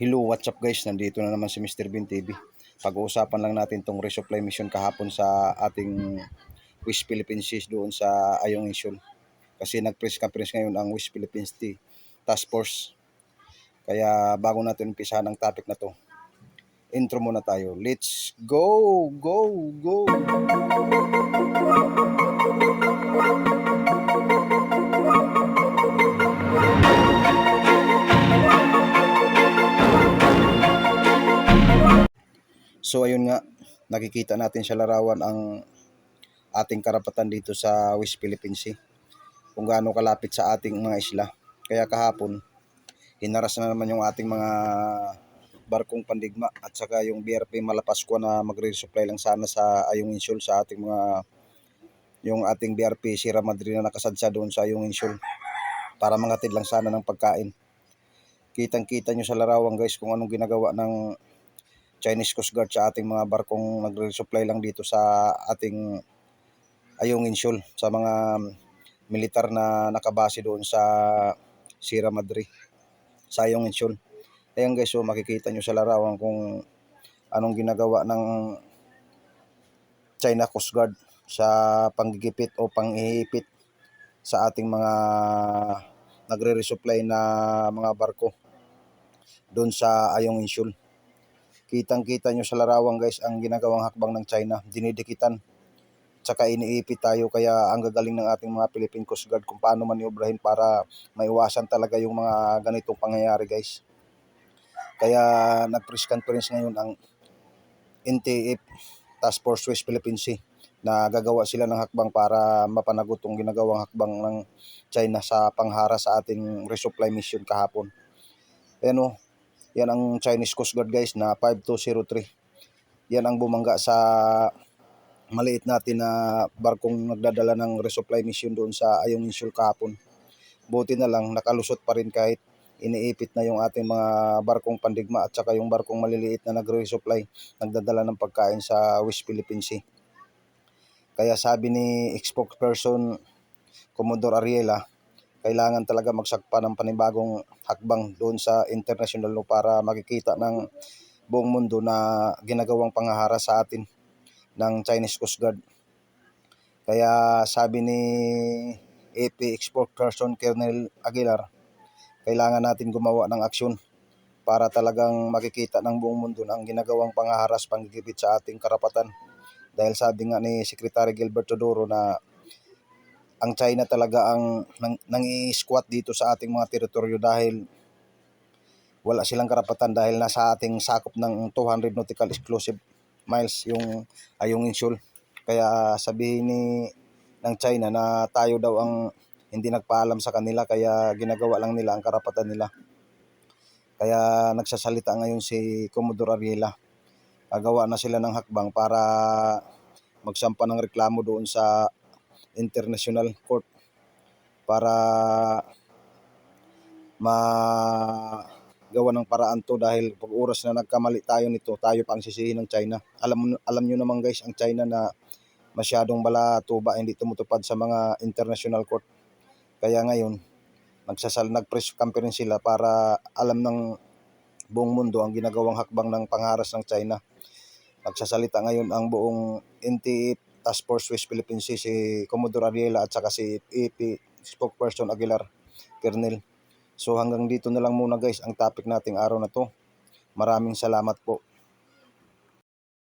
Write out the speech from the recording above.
Hello, what's up guys? Nandito na naman si Mr. Bean TV. Pag-uusapan lang natin tong resupply mission kahapon sa ating West Philippines Seas doon sa Ayong Insul. Kasi nag-press conference ngayon ang West Philippines Task Force. Kaya bago natin umpisahan ang topic na to, intro muna tayo. Let's go! Go! Go! So ayun nga, nakikita natin sa larawan ang ating karapatan dito sa West Philippine Sea. Kung gaano kalapit sa ating mga isla. Kaya kahapon, hinaras na naman yung ating mga barkong pandigma at saka yung BRP Malapascua na magre-resupply lang sana sa Ayong Insul sa ating mga yung ating BRP Sierra Madre na nakasadsa doon sa Ayong Insul para mangatid lang sana ng pagkain. Kitang-kita nyo sa larawan guys kung anong ginagawa ng Chinese Coast Guard sa ating mga barkong nagre-resupply lang dito sa ating Ayong Insul sa mga militar na nakabase doon sa Sierra Madre sa Ayong Insul. Ayan guys, so makikita nyo sa larawan kung anong ginagawa ng China Coast Guard sa panggigipit o pang-ihipit sa ating mga nagre-resupply na mga barko doon sa Ayong Insul. Kitang-kita nyo sa larawan guys ang ginagawang hakbang ng China, dinidikitan tsaka iniipit tayo, kaya ang gagaling ng ating mga Philippine Coast Guard kung paano maniobrahin para maiwasan talaga yung mga ganitong pangyayari guys. Kaya nag-press conference ngayon ang NTF Task Force West Philippine Sea na gagawa sila ng hakbang para mapanagot ang ginagawang hakbang ng China sa panghara sa ating resupply mission kahapon. Ayan o, yan ang Chinese Coast Guard guys na 5203. Yan ang bumangga sa maliit natin na barkong nagdadala ng resupply mission doon sa Ayong Insul kahapon. Buti na lang nakalusot pa rin kahit iniipit na yung ating mga barkong pandigma at saka yung barkong maliliit na nagre-resupply, nagdadala ng pagkain sa West Philippine Sea. Kaya sabi ni spokesperson Commodore Ariela, kailangan talaga magsagpa ng panibagong hakbang doon sa international law para makikita ng buong mundo na ginagawang pangahara sa atin ng Chinese Coast Guard. Kaya sabi ni AP spokesperson Colonel Aguilar, kailangan natin gumawa ng aksyon para talagang makikita ng buong mundo na ang ginagawang pangaharas, panggigipit sa ating karapatan. Dahil sabi nga ni Secretary Gilbert Todoro na ang China talaga ang nang-i-squat dito sa ating mga teritoryo dahil wala silang karapatan dahil nasa ating sakop ng 200 nautical exclusive miles yung Ayong Insul. Kaya sabihin ng China na tayo daw ang hindi nagpaalam sa kanila, kaya ginagawa lang nila ang karapatan nila. Kaya nagsasalita ngayon si Commodore Ariela. Gagawa na sila ng hakbang para magsampa ng reklamo doon sa International Court para magawa ng paraan to, dahil pag oras na nagkamali tayo nito, tayo pa ang sisihin ng China. Alam nyo naman guys ang China na masyadong balatuba, hindi tumutupad sa mga international court. Kaya ngayon nag-press conference sila para alam ng buong mundo ang ginagawang hakbang ng pangharas ng China. Nagsasalita ngayon ang buong NTF Task Force West Philippine Sea, si Commodore Ariela at saka si AP spokesperson Aguilar, Colonel. So hanggang dito na lang muna guys ang topic nating araw na to. Maraming salamat po.